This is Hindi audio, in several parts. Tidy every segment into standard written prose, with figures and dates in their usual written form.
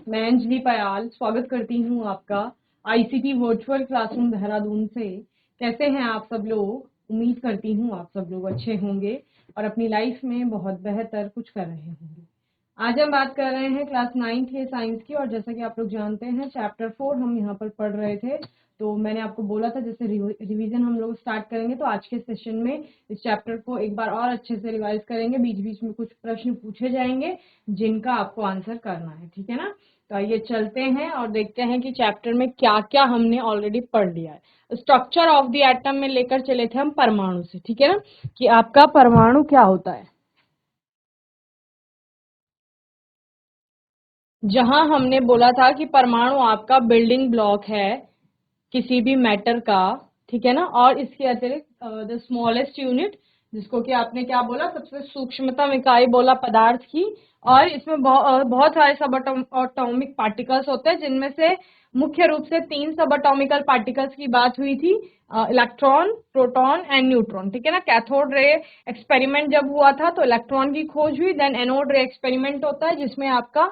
मैं अंजलि पयाल स्वागत करती हूँ आपका आईसीटी वर्चुअल क्लासरूम देहरादून से। कैसे हैं आप सब लोग? उम्मीद करती हूँ आप सब लोग अच्छे होंगे और अपनी लाइफ में बहुत बेहतर कुछ कर रहे होंगे। आज हम बात कर रहे हैं क्लास 9th के साइंस की, और जैसा कि आप लोग जानते हैं चैप्टर 4 हम यहाँ पर पढ़ रहे थे। तो मैंने आपको बोला था जैसे रिवीजन हम लोग स्टार्ट करेंगे, तो आज के सेशन में इस चैप्टर को एक बार और अच्छे से रिवाइज करेंगे। बीच बीच में कुछ प्रश्न पूछे जाएंगे जिनका आपको आंसर करना है, ठीक है ना? तो आइए चलते हैं और देखते हैं कि चैप्टर में क्या क्या हमने ऑलरेडी पढ़ लिया है। स्ट्रक्चर ऑफ द एटम में लेकर चले थे हम परमाणु से, ठीक है ना, कि आपका परमाणु क्या होता है। जहां हमने बोला था कि परमाणु आपका बिल्डिंग ब्लॉक है किसी भी मैटर का, ठीक है ना, और इसके अतिरिक्त द स्मॉलेस्ट यूनिट, जिसको कि आपने क्या बोला, सबसे सूक्ष्मतम इकाई बोला पदार्थ की। और इसमें बहुत सारे सब एटॉमिक पार्टिकल्स होते हैं, जिनमें से मुख्य रूप से 3 सब एटॉमिकल पार्टिकल्स की बात हुई थी, इलेक्ट्रॉन, प्रोटॉन एंड न्यूट्रॉन, ठीक है ना। कैथोड रे एक्सपेरिमेंट जब हुआ था तो इलेक्ट्रॉन की खोज हुई। देन एनोड रे एक्सपेरिमेंट होता है जिसमें आपका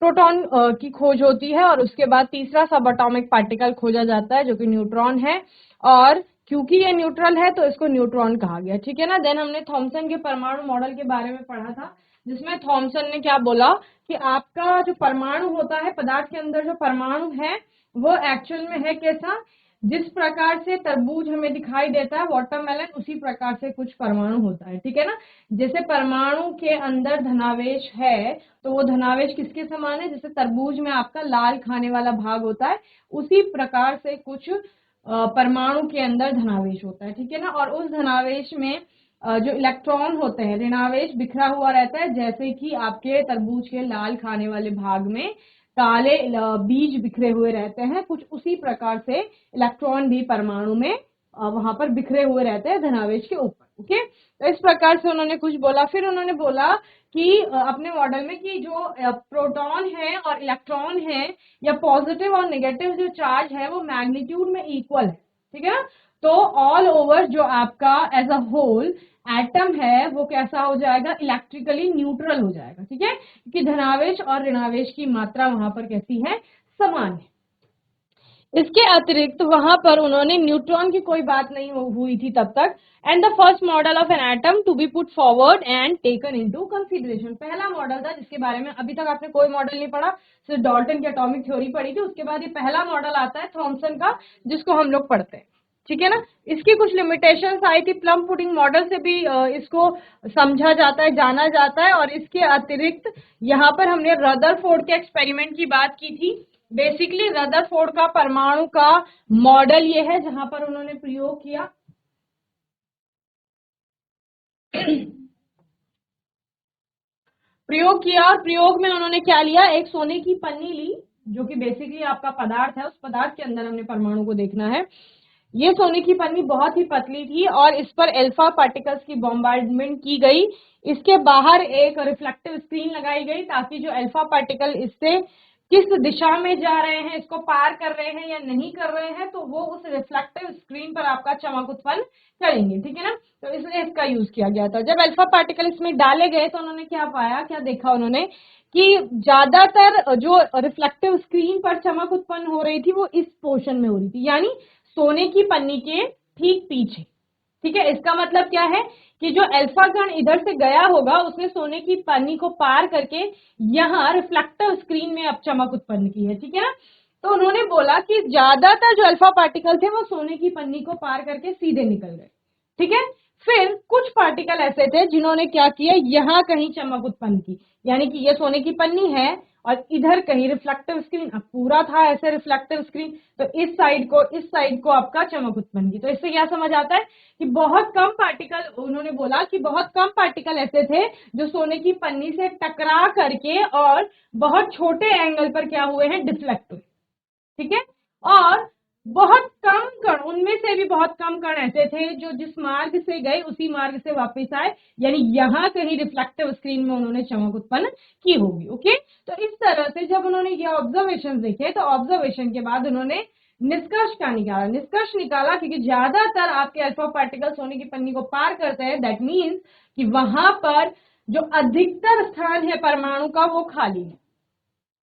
प्रोटॉन की खोज होती है, और उसके बाद तीसरा सब एटॉमिक पार्टिकल खोजा जाता है जो कि न्यूट्रॉन है। और क्योंकि ये न्यूट्रल है तो इसको न्यूट्रॉन कहा गया, ठीक है ना। देन हमने थॉमसन के परमाणु मॉडल के बारे में पढ़ा था, जिसमें थॉमसन ने क्या बोला कि आपका जो परमाणु होता है, पदार्थ के अंदर जो परमाणु है वो एक्चुअल में है कैसा, जिस प्रकार से तरबूज हमें दिखाई देता है, वाटरमेलन, उसी प्रकार से कुछ परमाणु होता है, ठीक है ना। जैसे परमाणु के अंदर धनावेश है तो वो धनावेश किसके समान है, जैसे तरबूज में आपका लाल खाने वाला भाग होता है, उसी प्रकार से कुछ परमाणु के अंदर धनावेश होता है, ठीक है ना। और उस धनावेश में जो इलेक्ट्रॉन होते हैं, ऋणावेश बिखरा हुआ रहता है, जैसे कि आपके तरबूज के लाल खाने वाले भाग में काले बीज बिखरे हुए रहते हैं, कुछ उसी प्रकार से इलेक्ट्रॉन भी परमाणु में वहां पर बिखरे हुए रहते हैं धनावेश के ऊपर। ओके, तो इस प्रकार से उन्होंने कुछ बोला। फिर उन्होंने बोला कि अपने मॉडल में कि जो प्रोटॉन है और इलेक्ट्रॉन है, या पॉजिटिव और नेगेटिव जो चार्ज है वो मैग्नीट्यूड में इक्वल है, ठीक है ना। तो ऑल ओवर जो आपका एज अ होल एटम है वो कैसा हो जाएगा, इलेक्ट्रिकली न्यूट्रल हो जाएगा, ठीक है, क्योंकि धनावेश और ऋणावेश की मात्रा वहां पर कैसी है, समान है। इसके अतिरिक्त वहां पर उन्होंने न्यूट्रॉन की कोई बात नहीं हुई थी तब तक। And the first model of an atom to be put forward and taken into consideration, पहला मॉडल था जिसके बारे में अभी तक आपने कोई मॉडल नहीं पढ़ा, सिर्फ डाल्टन की एटॉमिक थ्योरी पढ़ी थी। उसके बाद ये पहला मॉडल आता है थॉमसन का, जिसको हम लोग पढ़ते हैं, ठीक है ना। इसकी कुछ लिमिटेशंस आई थी, प्लम पुडिंग मॉडल से भी इसको समझा जाता है, जाना जाता है। और इसके अतिरिक्त यहाँ पर हमने रदरफोर्ड के एक्सपेरिमेंट की बात की थी। बेसिकली रदरफोर्ड का परमाणु का मॉडल ये है जहां पर उन्होंने प्रयोग किया और प्रयोग में उन्होंने क्या लिया, एक सोने की पन्नी ली, जो कि बेसिकली आपका पदार्थ है, उस पदार्थ के अंदर हमने परमाणु को देखना है। ये सोने की पन्नी बहुत ही पतली थी और इस पर अल्फा पार्टिकल्स की बॉम्बार्डमेंट की गई। इसके बाहर एक रिफ्लेक्टिव स्क्रीन लगाई गई ताकि जो अल्फा पार्टिकल इससे किस दिशा में जा रहे हैं, इसको पार कर रहे हैं या नहीं कर रहे हैं, तो वो उस रिफ्लेक्टिव स्क्रीन पर आपका चमक उत्पन्न करेंगे, ठीक है ना। तो इसलिए इसका यूज किया गया था। जब अल्फा पार्टिकल इसमें डाले गए तो उन्होंने क्या पाया, क्या देखा उन्होंने, कि ज्यादातर जो रिफ्लेक्टिव स्क्रीन पर चमक उत्पन्न हो रही थी वो इस पोर्शन में हो रही थी, यानी सोने की पन्नी के ठीक पीछे, ठीक है। इसका मतलब क्या है कि जो अल्फा कण इधर से गया होगा उसने सोने की पन्नी को पार करके यहाँ रिफ्लेक्टिव स्क्रीन में अब चमक उत्पन्न की है, ठीक है ना। तो उन्होंने बोला कि ज्यादातर जो अल्फा पार्टिकल थे वो सोने की पन्नी को पार करके सीधे निकल गए, ठीक है। फिर कुछ पार्टिकल ऐसे थे जिन्होंने क्या किया, यहाँ कहीं चमक उत्पन्न की, यानी कि ये सोने की पन्नी है और इधर कहीं रिफ्लेक्टिव स्क्रीन, अब पूरा था ऐसे रिफ्लेक्टिव स्क्रीन, तो इस साइड को आपका चमक उत्पन्न की। तो इससे क्या समझ आता है कि बहुत कम पार्टिकल, उन्होंने बोला कि बहुत कम पार्टिकल ऐसे थे जो सोने की पन्नी से टकरा करके और बहुत छोटे एंगल पर क्या हुए हैं, डिफ्लेक्ट हुए, ठीक है। और बहुत कम कण, उनमें से भी बहुत कम कण ऐसे थे जो जिस मार्ग से गए उसी मार्ग से वापस आए, यानी यहां कहीं रिफ्लेक्टिव स्क्रीन में उन्होंने चमक उत्पन्न की होगी। ओके, तो इस तरह से जब उन्होंने ये ऑब्जर्वेशन देखे तो ऑब्जर्वेशन के बाद उन्होंने निष्कर्ष क्या निकाला, निष्कर्ष निकाला क्योंकि ज्यादातर आपके अल्फा पार्टिकल सोने की पन्नी को पार करते हैं, दैट मीन्स कि वहां पर जो अधिकतर स्थान है परमाणु का वो खाली है,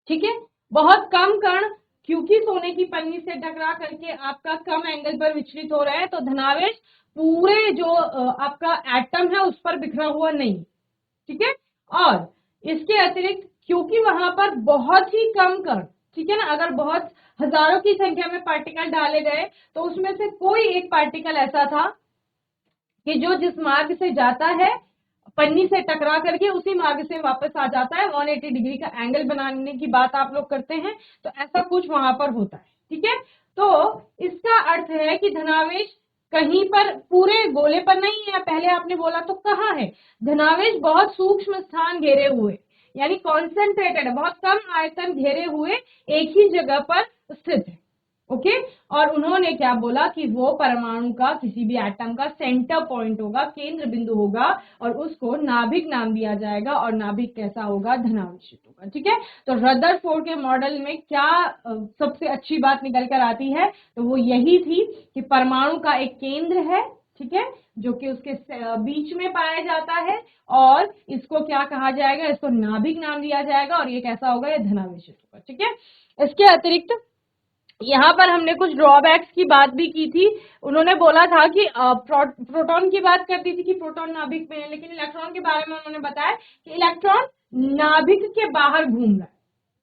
ठीक है। बहुत कम कण क्योंकि सोने की पन्नी से टकरा करके आपका कम एंगल पर विचलित हो रहा है, तो धनावेश पूरे जो आपका एटम है उस पर बिखरा हुआ नहीं, ठीक है। और इसके अतिरिक्त क्योंकि वहां पर बहुत ही कम कण, ठीक है ना, अगर बहुत हजारों की संख्या में पार्टिकल डाले गए तो उसमें से कोई एक पार्टिकल ऐसा था कि जो जिस मार्ग से जाता है पन्नी से टकरा करके उसी मार्ग से वापस आ जाता है, 180 डिग्री का एंगल बनाने की बात आप लोग करते हैं, तो ऐसा कुछ वहां पर होता है, ठीक है। तो इसका अर्थ है कि धनावेश कहीं पर पूरे गोले पर नहीं है, पहले आपने बोला तो कहाँ है, धनावेश बहुत सूक्ष्म स्थान घेरे हुए, यानी कॉन्सेंट्रेटेड, बहुत कम आयतन घेरे हुए एक ही जगह पर स्थित है, ओके। और उन्होंने क्या बोला कि वो परमाणु का, किसी भी एटम का सेंटर पॉइंट होगा, केंद्र बिंदु होगा, और उसको नाभिक नाम दिया जाएगा, और नाभिक कैसा होगा, धनावेशित होगा, ठीक है। तो रदरफोर्ड के मॉडल में क्या सबसे अच्छी बात निकल कर आती है, तो वो यही थी कि परमाणु का एक केंद्र है, ठीक है, जो कि उसके बीच में पाया जाता है, और इसको क्या कहा जाएगा, इसको नाभिक नाम दिया जाएगा, और ये कैसा होगा, ये धनावेशित होगा, ठीक है। इसके अतिरिक्त यहाँ पर हमने कुछ ड्रॉबैक्स की बात भी की थी। उन्होंने बोला था कि प्रोटॉन की बात कर दी थी कि प्रोटॉन नाभिक में है, लेकिन इलेक्ट्रॉन के बारे में उन्होंने बताया कि इलेक्ट्रॉन नाभिक के बाहर घूम रहा है,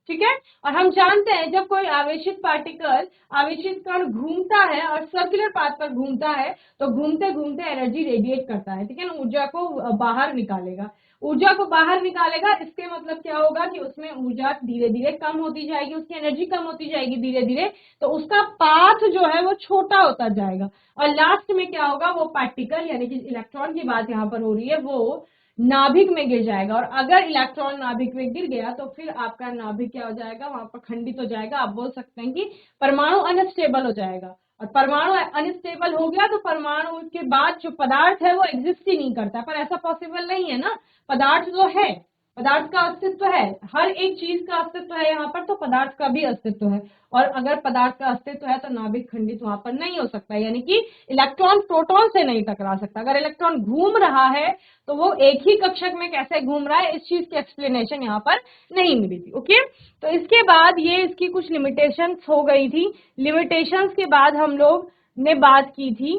ठीक है। और हम जानते हैं जब कोई आवेशित पार्टिकल, आवेशित कण घूमता है और सर्कुलर पाथ पर घूमता है तो घूमते घूमते एनर्जी रेडिएट करता है, ठीक है ना, ऊर्जा को बाहर निकालेगा, ऊर्जा को बाहर निकालेगा, इसके मतलब क्या होगा कि उसमें ऊर्जा धीरे धीरे कम होती जाएगी, उसकी एनर्जी कम होती जाएगी धीरे धीरे, तो उसका पाथ जो है वो छोटा होता जाएगा, और लास्ट में क्या होगा, वो पार्टिकल यानी कि इलेक्ट्रॉन की बात यहाँ पर हो रही है, वो नाभिक में गिर जाएगा। और अगर इलेक्ट्रॉन नाभिक में गिर गया तो फिर आपका नाभिक क्या हो जाएगा, वहां पर खंडित हो जाएगा, आप बोल सकते हैं कि परमाणु अनस्टेबल हो जाएगा, और परमाणु अनस्टेबल हो गया तो परमाणु के बाद जो पदार्थ है वो एग्जिस्ट ही नहीं करता, पर ऐसा पॉसिबल नहीं है ना, पदार्थ तो है, पदार्थ का अस्तित्व है, हर एक चीज का अस्तित्व है यहाँ पर, तो पदार्थ का भी अस्तित्व है, और अगर पदार्थ का अस्तित्व है तो नाभिक खंडित वहां पर नहीं हो सकता, यानी कि इलेक्ट्रॉन प्रोटॉन से नहीं टकरा सकता। अगर इलेक्ट्रॉन घूम रहा है तो वो एक ही कक्षक में कैसे घूम रहा है, इस चीज की एक्सप्लेनेशन यहाँ पर नहीं मिली थी, ओके। तो इसके बाद ये इसकी कुछ लिमिटेशंस हो गई थी। लिमिटेशंस के बाद हम लोग ने बात की थी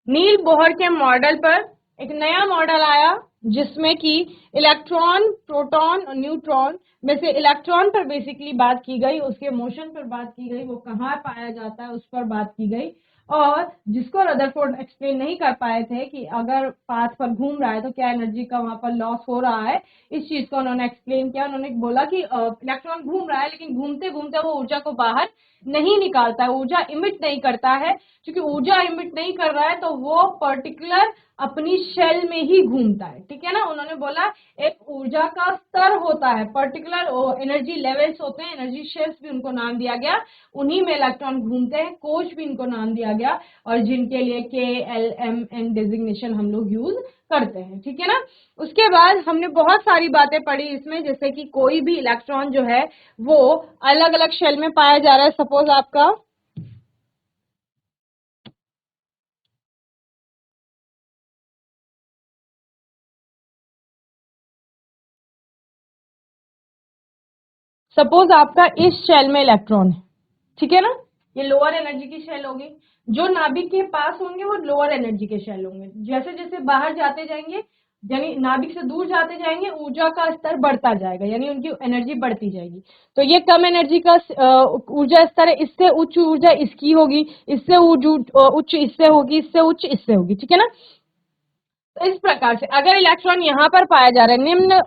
नील बोहर के मॉडल पर। एक नया मॉडल आया जिसमें कि इलेक्ट्रॉन, प्रोटॉन और न्यूट्रॉन में से इलेक्ट्रॉन पर बेसिकली बात की गई, उसके मोशन पर बात की गई, वो कहाँ पाया जाता है उस पर बात की गई, और जिसको रदरफोर्ड एक्सप्लेन नहीं कर पाए थे कि अगर पाथ पर घूम रहा है तो क्या एनर्जी का वहां पर लॉस हो रहा है, इस चीज को उन्होंने एक्सप्लेन किया। उन्होंने बोला कि इलेक्ट्रॉन घूम रहा है लेकिन घूमते घूमते वो ऊर्जा को बाहर नहीं निकालता है, ऊर्जा इमिट नहीं करता है, क्योंकि ऊर्जा इमिट नहीं कर रहा है तो वो पर्टिकुलर अपनी शेल में ही घूमता है, ठीक है ना। उन्होंने बोला एक ऊर्जा का स्तर होता है, पर्टिकुलर एनर्जी लेवल्स होते हैं, एनर्जी शेल्स भी उनको नाम दिया गया, उन्हीं में इलेक्ट्रॉन घूमते हैं, कोश भी इनको नाम दिया गया, और जिनके लिए के एल एम एन डेजिग्नेशन हम लोग यूज करते हैं, ठीक है ना। उसके बाद हमने बहुत सारी बातें पढ़ी इसमें, जैसे कि कोई भी इलेक्ट्रॉन जो है वो अलग अलग शेल में पाया जा रहा है। सपोज आपका इस शेल में इलेक्ट्रॉन है, ठीक है ना, ये लोअर एनर्जी की शेल होगी, जो नाभिक के पास होंगे वो लोअर एनर्जी के शेल होंगे, जैसे जैसे बाहर जाते जाएंगे, यानी नाभिक से दूर जाते जाएंगे, ऊर्जा का स्तर बढ़ता जाएगा, यानी उनकी एनर्जी बढ़ती जाएगी। तो ये कम एनर्जी का ऊर्जा स्तर है, इससे उच्च ऊर्जा इसकी होगी, इससे उच्च इससे होगी, इससे उच्च इससे होगी, ठीक है ना। तो इस प्रकार से अगर इलेक्ट्रॉन यहाँ पर पाया जा रहा है, निम्न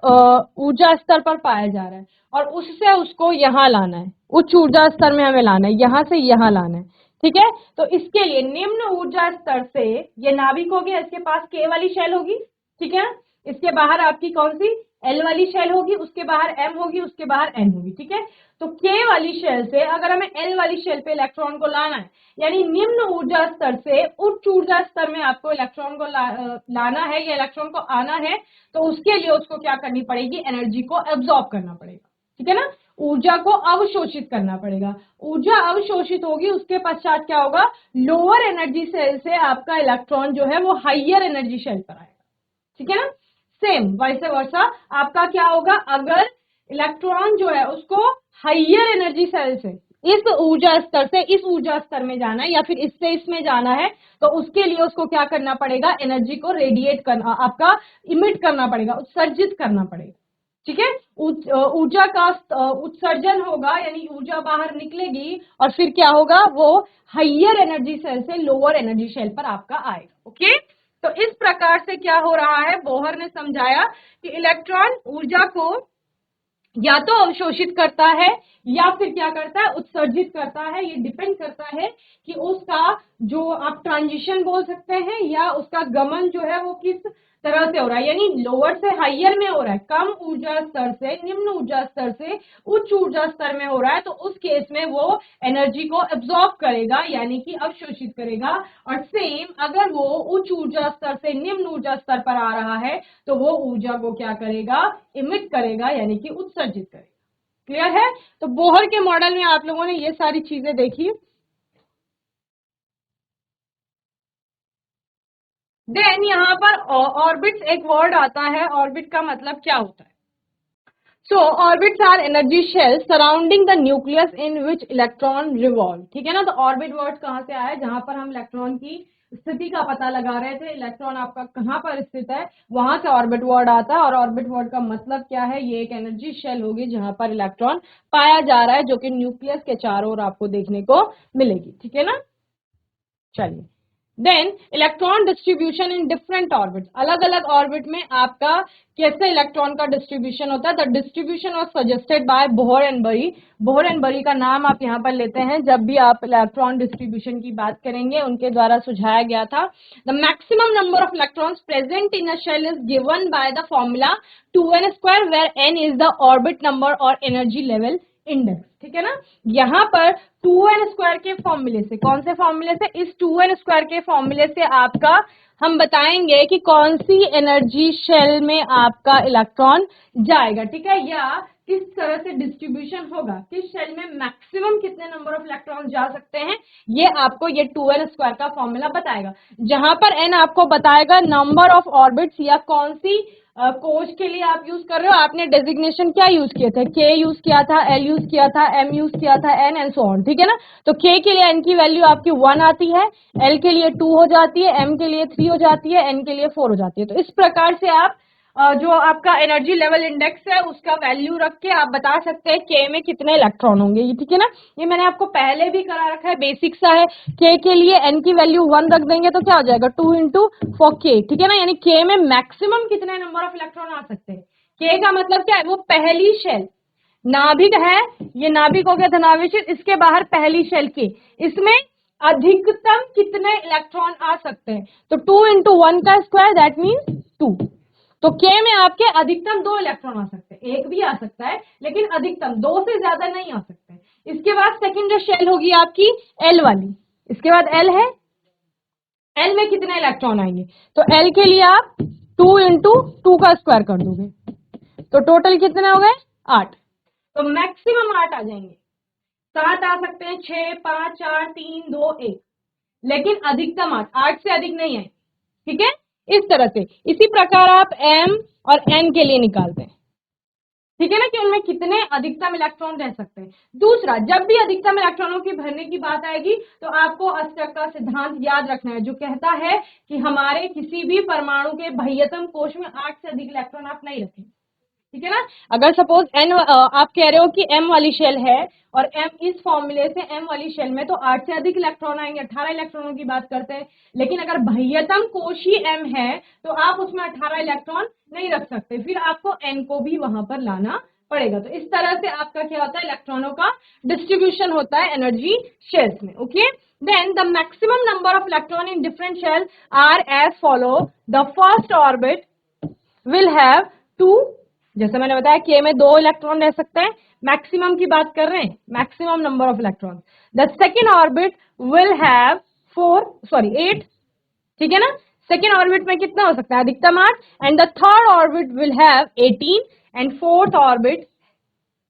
ऊर्जा स्तर पर पाया जा रहा है, और उससे उसको यहाँ लाना है, उच्च ऊर्जा स्तर में हमें लाना है, यहाँ से यहाँ लाना है, ठीक है। तो इसके लिए निम्न ऊर्जा स्तर से ये नाभिक हो गया, इसके पास के वाली शेल होगी, ठीक है, इसके बाहर आपकी कौन सी एल वाली शेल होगी, उसके बाहर एम होगी, उसके बाहर एन होगी, ठीक है। तो के वाली शेल से अगर हमें एल वाली शेल पे इलेक्ट्रॉन को लाना है, यानी निम्न ऊर्जा स्तर से उच्च ऊर्जा स्तर में आपको इलेक्ट्रॉन को लाना है या इलेक्ट्रॉन को आना है, तो उसके लिए उसको क्या करनी पड़ेगी, एनर्जी को एब्जॉर्ब करना पड़ेगा, ठीक है ना, ऊर्जा को अवशोषित करना पड़ेगा। ऊर्जा अवशोषित होगी, उसके पश्चात क्या होगा, लोअर एनर्जी शेल से आपका इलेक्ट्रॉन जो है वो हाइयर एनर्जी शेल पर आएगा, ठीक है ना। सेम वैसे वर्षा आपका क्या होगा, अगर इलेक्ट्रॉन जो है उसको हाइयर एनर्जी सेल से इस ऊर्जा स्तर से इस ऊर्जा स्तर में जाना है या फिर इससे इसमें जाना है, तो उसके लिए उसको क्या करना पड़ेगा, एनर्जी को रेडिएट करना, आपका इमिट करना पड़ेगा, उत्सर्जित करना पड़ेगा। ठीक है, ऊर्जा का उत्सर्जन होगा, यानी ऊर्जा बाहर निकलेगी और फिर क्या होगा, वो हाइयर एनर्जी सेल से लोअर एनर्जी सेल पर आपका आएगा। ओके, तो इस प्रकार से क्या हो रहा है, बोहर ने समझाया कि इलेक्ट्रॉन ऊर्जा को या तो अवशोषित करता है या फिर क्या करता है, उत्सर्जित करता है। ये डिपेंड करता है कि उसका जो आप ट्रांजिशन बोल सकते हैं या उसका गमन जो है वो किस तरह से हो रहा है, यानी लोअर से हाइयर में हो रहा है, कम ऊर्जा स्तर से निम्न ऊर्जा स्तर से उच्च ऊर्जा स्तर में हो रहा है, तो उस केस में वो एनर्जी को एब्जॉर्ब करेगा, यानी कि अवशोषित करेगा। और सेम अगर वो उच्च ऊर्जा स्तर से निम्न ऊर्जा स्तर पर आ रहा है तो वो ऊर्जा को क्या करेगा, इमिट करेगा, यानी कि उत्सर्जित करेगा। क्लियर है? तो बोहर के मॉडल में आप लोगों ने ये सारी चीजें देखी। देन यहाँ पर ऑर्बिट्स एक वर्ड आता है, ऑर्बिट का मतलब क्या होता है? So orbits are energy shell surrounding the nucleus in which electron revolve. ठीक है ना, तो ऑर्बिट वर्ड कहाँ से आया? जहां पर हम इलेक्ट्रॉन की स्थिति का पता लगा रहे थे, इलेक्ट्रॉन आपका कहाँ पर स्थित है, वहां से ऑर्बिट वर्ड आता है। और ऑर्बिट वर्ड का मतलब क्या है? ये एक एनर्जी शेल होगी जहां पर इलेक्ट्रॉन पाया जा रहा है, जो कि न्यूक्लियस के चारों ओर आपको देखने को मिलेगी। ठीक है ना, चलिए। Then electron distribution in different orbit, अलग अलग ऑर्बिट में आपका कैसे इलेक्ट्रॉन का डिस्ट्रीब्यूशन होता है। The distribution was suggested by Bohr and बरी। बोहर एंड बरी का नाम आप यहाँ पर लेते हैं जब भी आप इलेक्ट्रॉन डिस्ट्रीब्यूशन की बात करेंगे, उनके द्वारा सुझाया गया था। The maximum number of electrons present in a shell is given by the formula 2n² where n is the orbit number और एनर्जी लेवल इंडेक्स। ठीक है ना, यहाँ पर 2n² के फॉर्मूले से, कौन से फॉर्मूले से? इस 2n² के फॉर्मूले से आपका हम बताएंगे कि कौन सी एनर्जी शेल में आपका इलेक्ट्रॉन जाएगा। ठीक है, या किस तरह से डिस्ट्रीब्यूशन होगा, किस शेल में मैक्सिमम कितने नंबर ऑफ इलेक्ट्रॉन जा सकते हैं, ये आपको ये 2n² का फॉर्मूला बताएगा। जहां पर n आपको बताएगा नंबर ऑफ ऑर्बिट्स या कौन सी कोश के लिए आप यूज कर रहे हो। आपने डेजिग्नेशन क्या यूज किए थे? के यूज किया था, एल यूज किया था, एम यूज किया था, एन एंड सो ऑन। ठीक है ना, तो के के लिए एन की वैल्यू आपकी 1 आती है, एल के लिए 2 हो जाती है, एम के लिए 3 हो जाती है, एन के लिए 4 हो जाती है। तो इस प्रकार से आप जो आपका एनर्जी लेवल इंडेक्स है उसका वैल्यू रख के आप बता सकते हैं के में कितने इलेक्ट्रॉन होंगे। ये ठीक है ना, ये मैंने आपको पहले भी करा रखा है, बेसिक सा है। के लिए एन की वैल्यू 1 रख देंगे तो क्या हो जाएगा, 2 इंटू फॉर के। ठीक है ना, यानी के में मैक्सिमम कितने नंबर ऑफ इलेक्ट्रॉन आ सकते हैं। के का मतलब क्या है, वो पहली शेल, नाभिक है, ये नाभिक हो गया धनावेशित, इसके बाहर पहली शेल के, इसमें अधिकतम कितने इलेक्ट्रॉन आ सकते हैं। तो 2 इंटू 1 का स्क्वायर दैट मीन्स 2। तो के में आपके अधिकतम 2 इलेक्ट्रॉन आ सकते हैं, एक भी आ सकता है लेकिन अधिकतम 2 से ज्यादा नहीं आ सकते। इसके बाद सेकंड जो शेल होगी आपकी एल वाली, इसके बाद एल है, एल में कितने इलेक्ट्रॉन आएंगे, तो एल के लिए आप 2 इंटू 2 का स्क्वायर कर दोगे, तो टोटल कितने हो गए 8। तो मैक्सिमम 8 आ जाएंगे, 7 आ सकते हैं, 6, 5, 4, 3, 2, 1, लेकिन अधिकतम 8 से अधिक नहीं है। ठीक है, इस तरह से इसी प्रकार आप एम और एन के लिए निकालते हैं। ठीक है ना, कि उनमें कितने अधिकतम इलेक्ट्रॉन रह सकते हैं। दूसरा, जब भी अधिकतम इलेक्ट्रॉनों की भरने की बात आएगी तो आपको अष्टक का सिद्धांत याद रखना है, जो कहता है कि हमारे किसी भी परमाणु के बाह्यतम कोश में 8 से अधिक इलेक्ट्रॉन आप नहीं रखें। ठीक है ना, अगर सपोज एन आप कह रहे हो कि एम वाली शेल है और एम इस फॉर्मूले से एम वाली शेल में तो 8 से अधिक इलेक्ट्रॉन आएंगे, 18 इलेक्ट्रॉनों की बात करते हैं। लेकिन अगर बाह्यतम कोश ही एम है तो आप उसमें 18 इलेक्ट्रॉन नहीं रख सकते, फिर आपको एन को भी वहां पर लाना पड़ेगा। तो इस तरह से आपका क्या होता है, इलेक्ट्रॉनों का डिस्ट्रीब्यूशन होता है एनर्जी शेल्स में। Okay, then the maximum number of electron in different shell are as follow. The first orbit will have 2, जैसे मैंने बताया के में 2 इलेक्ट्रॉन रह सकते हैं, मैक्सिमम की बात कर रहे हैं, maximum number of electron. The second orbit will have 8। ठीक है ना, सेकेंड ऑर्बिट में कितना हो सकता है, अधिकतम 8। And the third orbit will have 18 and fourth orbit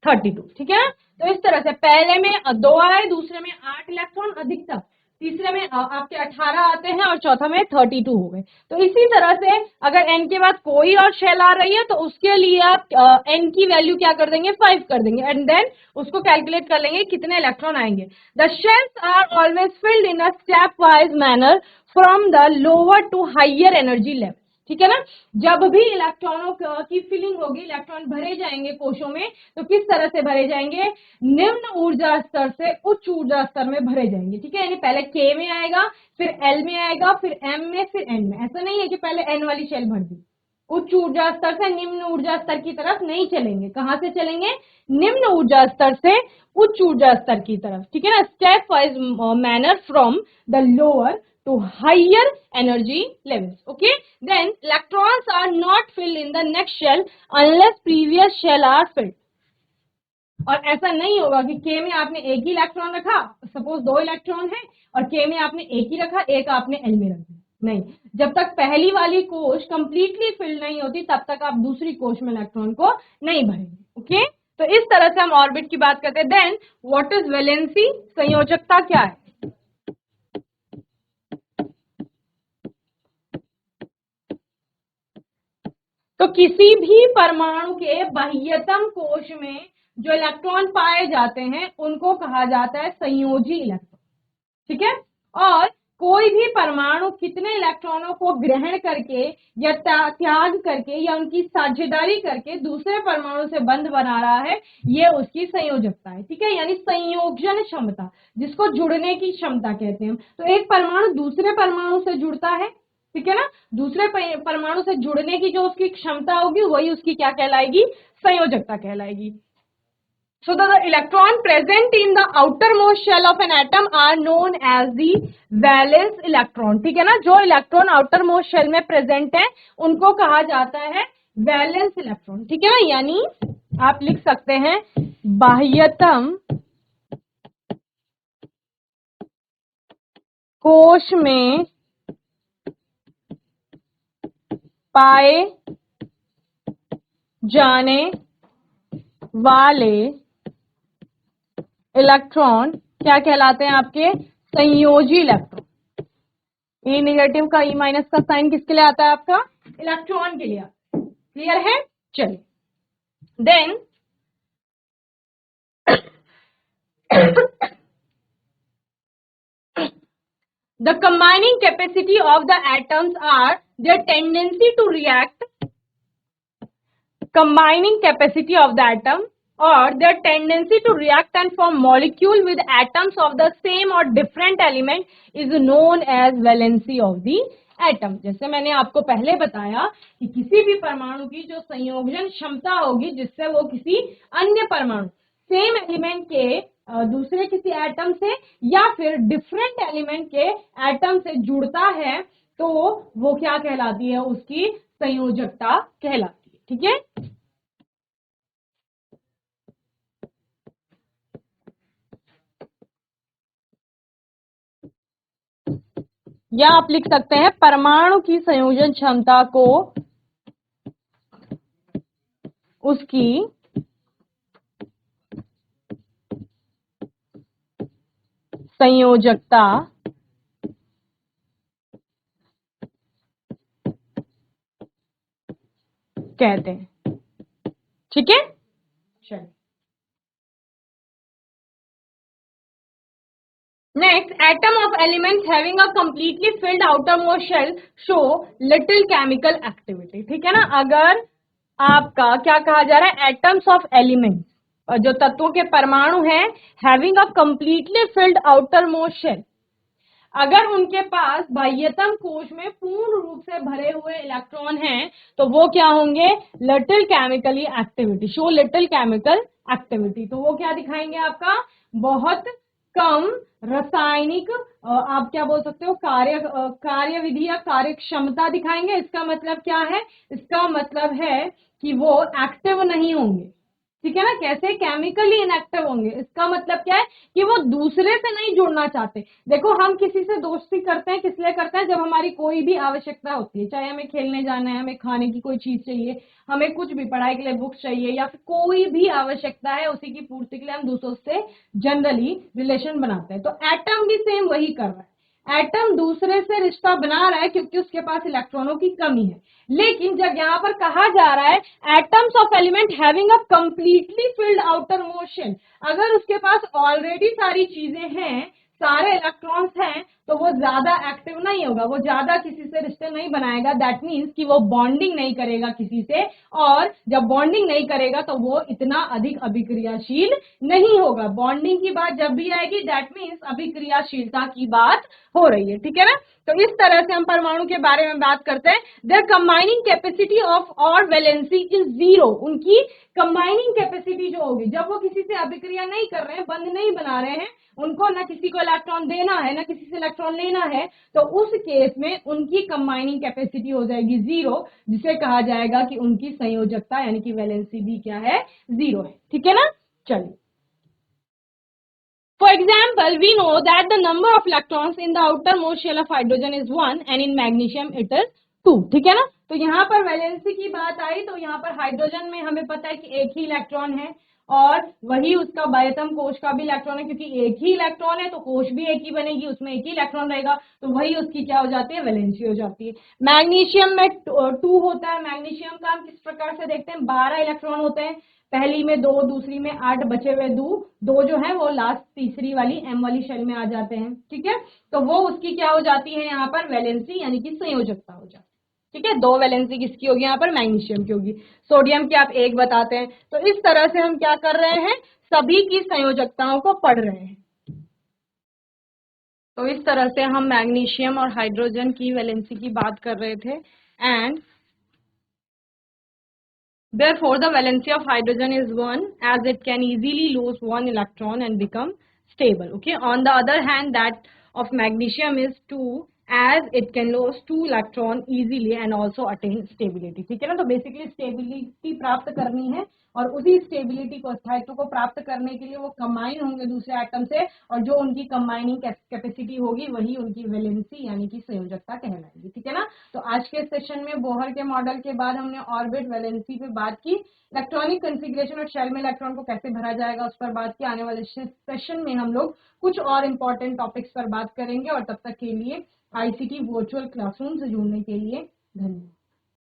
32। ठीक है ना, तो इस तरह से पहले में 2 आए, दूसरे में 8 इलेक्ट्रॉन अधिकतम, तीसरे में आपके 18 आते हैं और चौथा में 32 हो गए। तो इसी तरह से अगर n के बाद कोई और शेल आ रही है तो उसके लिए आप n की वैल्यू क्या कर देंगे, 5 कर देंगे एंड देन उसको कैलकुलेट कर लेंगे कितने इलेक्ट्रॉन आएंगे। The shells are always filled in a step wise manner from the lower to higher energy level. ठीक है ना, जब भी इलेक्ट्रॉनों की फिलिंग होगी, इलेक्ट्रॉन भरे जाएंगे कोशों में, तो किस तरह से भरे जाएंगे, निम्न ऊर्जा स्तर से उच्च ऊर्जा स्तर में भरे जाएंगे। ठीक है, यानी पहले के में आएगा, फिर एल में आएगा, फिर एम में, फिर एन में। ऐसा नहीं है कि पहले एन वाली शेल भर दी। उच्च ऊर्जा स्तर से निम्न ऊर्जा स्तर की तरफ नहीं चलेंगे। कहां से चलेंगे, निम्न ऊर्जा स्तर से उच्च ऊर्जा स्तर की तरफ। ठीक है ना, step wise manner from the lower to higher energy levels. Okay, then electrons are not filled in the next shell unless previous shell are filled. और ऐसा नहीं होगा कि के में आपने एक ही इलेक्ट्रॉन रखा, सपोज 2 इलेक्ट्रॉन है और के में आपने एक ही रखा, एक आपने एल में रख दिया। नहीं, जब तक पहली वाली कोश कंप्लीटली फिल नहीं होती तब तक आप दूसरी कोश में इलेक्ट्रॉन को नहीं भरेंगे। ओके, तो इस तरह से हम ऑर्बिट की बात करते हैं। देन व्हाट इज वैलेंसी, संयोजकता क्या है। तो किसी भी परमाणु के बाह्यतम कोश में जो इलेक्ट्रॉन पाए जाते हैं उनको कहा जाता है संयोजी इलेक्ट्रॉन। ठीक है, और कोई भी परमाणु कितने इलेक्ट्रॉनों को ग्रहण करके या त्याग करके या उनकी साझेदारी करके दूसरे परमाणु से बंध बना रहा है, ये उसकी संयोजकता है। ठीक है, यानी संयोजन क्षमता, जिसको जुड़ने की क्षमता कहते हैं। तो एक परमाणु दूसरे परमाणु से जुड़ता है, ठीक है ना, दूसरे परमाणु से जुड़ने की जो उसकी क्षमता होगी वही उसकी क्या कहलाएगी, संयोजकता कहलाएगी। So the electron present in the outermost shell of an atom are known as the valence electron. ठीक है ना, जो इलेक्ट्रॉन outermost shell में प्रेजेंट है उनको कहा जाता है वैलेंस इलेक्ट्रॉन। ठीक है ना, यानी आप लिख सकते हैं बाह्यतम कोश में पाए जाने वाले इलेक्ट्रॉन क्या कहलाते हैं, आपके संयोजी इलेक्ट्रॉन। ई नेगेटिव का ई माइनस का साइन किसके लिए आता है, आपका इलेक्ट्रॉन के लिए। क्लियर है, चलिए then the combining capacity of the atoms are their tendency to react, combining capacity of the atom or their tendency to react and form molecule with atoms of the same or different element is known as valency of the atom. जैसे मैंने आपको पहले बताया कि किसी भी परमाणु की जो संयोजन क्षमता होगी जिससे वो किसी अन्य परमाणु सेम एलिमेंट के दूसरे किसी एटम से या फिर डिफरेंट एलिमेंट के एटम से जुड़ता है तो वो क्या कहलाती है, उसकी संयोजकता कहलाती है। ठीक है, या आप लिख सकते हैं परमाणु की संयोजन क्षमता को उसकी संयोजकता कहते हैं। ठीक है, चलिए next, atom of elements having a completely filled outermost shell show little chemical activity। ठीक है ना, अगर आपका क्या कहा जा रहा है, एटम्स ऑफ एलिमेंट्स जो तत्वों के परमाणु हैं, having a completely filled outermost shell, अगर उनके पास बाह्यतम कोश में पूर्ण रूप से भरे हुए इलेक्ट्रॉन हैं तो वो क्या होंगे, little chemically activity, show little chemical activity. तो वो क्या दिखाएंगे, आपका बहुत कम रासायनिक आप क्या बोल सकते हो, कार्यविधि या कार्य क्षमता दिखाएंगे। इसका मतलब क्या है, इसका मतलब है कि वो एक्टिव नहीं होंगे। ठीक है ना, कैसे केमिकली इनएक्टिव होंगे, इसका मतलब क्या है कि वो दूसरे से नहीं जुड़ना चाहते। देखो हम किसी से दोस्ती करते हैं किस लिए करते हैं, जब हमारी कोई भी आवश्यकता होती है, चाहे हमें खेलने जाना है, हमें खाने की कोई चीज चाहिए, हमें कुछ भी पढ़ाई के लिए बुक्स चाहिए या फिर कोई भी आवश्यकता है, उसी की पूर्ति के लिए हम दूसरों से जनरली रिलेशन बनाते हैं। तो एटम भी सेम वही कर रहा है। एटम दूसरे से रिश्ता बना रहा है क्योंकि उसके पास इलेक्ट्रॉनों की कमी है। लेकिन जब यहाँ पर कहा जा रहा है atoms of element having a completely field outer motion, अगर उसके पास ऑलरेडी सारी चीजें हैं, सारे इलेक्ट्रॉन्स हैं, तो वो ज्यादा एक्टिव नहीं होगा, वो ज्यादा किसी से रिश्ते नहीं बनाएगा। दैट मीन्स कि वो बॉन्डिंग नहीं करेगा किसी से, और जब बॉन्डिंग नहीं करेगा तो वो इतना अधिक अभिक्रियाशील नहीं होगा। बॉन्डिंग की बात जब भी आएगी दैट मीन्स अभिक्रियाशीलता की बात हो रही है, ठीक है ना। तो इस तरह से हम परमाणु के बारे में बात करते हैं। देयर कंबाइनिंग कैपेसिटी ऑफ और वैलेंसी इज जीरो। उनकी कंबाइनिंग कैपेसिटी जो होगी, जब वो किसी से अभिक्रिया नहीं कर रहे हैं, बंद नहीं बना रहे हैं, उनको ना किसी को इलेक्ट्रॉन देना है ना किसी से इलेक्ट्रॉन लेना है, तो उस केस में उनकी कंबाइनिंग कैपेसिटी हो जाएगी जीरो, जिसे कहा जाएगा कि उनकी संयोजकता यानी कि वैलेंसी भी क्या है, जीरो है, ठीक है ना। चलिए, for example, we know that the number of electrons in the outermost shell of hydrogen is 1 and in magnesium it is 2, ठीक है ना। तो यहाँ पर वैलेंसी की बात आई तो यहाँ पर हाइड्रोजन में हमें पता है कि एक ही इलेक्ट्रॉन है, और वही उसका बाह्यतम कोश का भी इलेक्ट्रॉन है, क्योंकि एक ही इलेक्ट्रॉन है तो कोश भी एक ही बनेगी, उसमें एक ही इलेक्ट्रॉन रहेगा, तो वही उसकी क्या हो जाती है, वैलेंसी हो जाती है। मैग्नीशियम में 2 होता है। मैग्नीशियम का हम किस प्रकार से देखते हैं, 12 इलेक्ट्रॉन होते हैं, पहली में 2, दूसरी में 8, बचे हुए 2 जो है वो लास्ट तीसरी वाली एम वाली शेल में आ जाते हैं, ठीक है। तो वो उसकी क्या हो जाती है यहाँ पर, वैलेंसी यानी कि संयोजकता हो जाती है, ठीक है। 2 वैलेंसी किसकी होगी यहाँ पर, मैग्नीशियम की होगी। सोडियम की आप 1 बताते हैं। तो इस तरह से हम क्या कर रहे हैं, सभी की संयोजकताओं को पढ़ रहे हैं। तो इस तरह से हम मैग्नीशियम और हाइड्रोजन की वैलेंसी की बात कर रहे थे। And therefore, the valency of hydrogen is 1 as it can easily lose 1 electron and become stable. Okay. On the other hand, that of magnesium is 2 as it can lose 2 electron easily and also attain stability. ठीक है ना। तो बेसिकली स्टेबिलिटी प्राप्त करनी है, और उसी स्टेबिलिटी को, स्थायित्व को प्राप्त करने के लिए वो कंबाइन होंगे दूसरे एटम से, और जो उनकी कंबाइनिंग कैपेसिटी होगी वही उनकी वैलेंसी यानी कि संयोजकता कहलाएगी, ठीक है ना। तो आज के सेशन में बोहर के मॉडल के बाद हमने ऑर्बिट, वैलेंसी पे बात की, इलेक्ट्रॉनिक कॉन्फ़िगरेशन और शेल में इलेक्ट्रॉन को कैसे भरा जाएगा उस पर बात की। आने वाले सेशन में हम लोग कुछ और इंपॉर्टेंट टॉपिक्स पर बात करेंगे, और तब तक के लिए आईसीटी वर्चुअल क्लासरूम से जुड़ने के लिए धन्यवाद।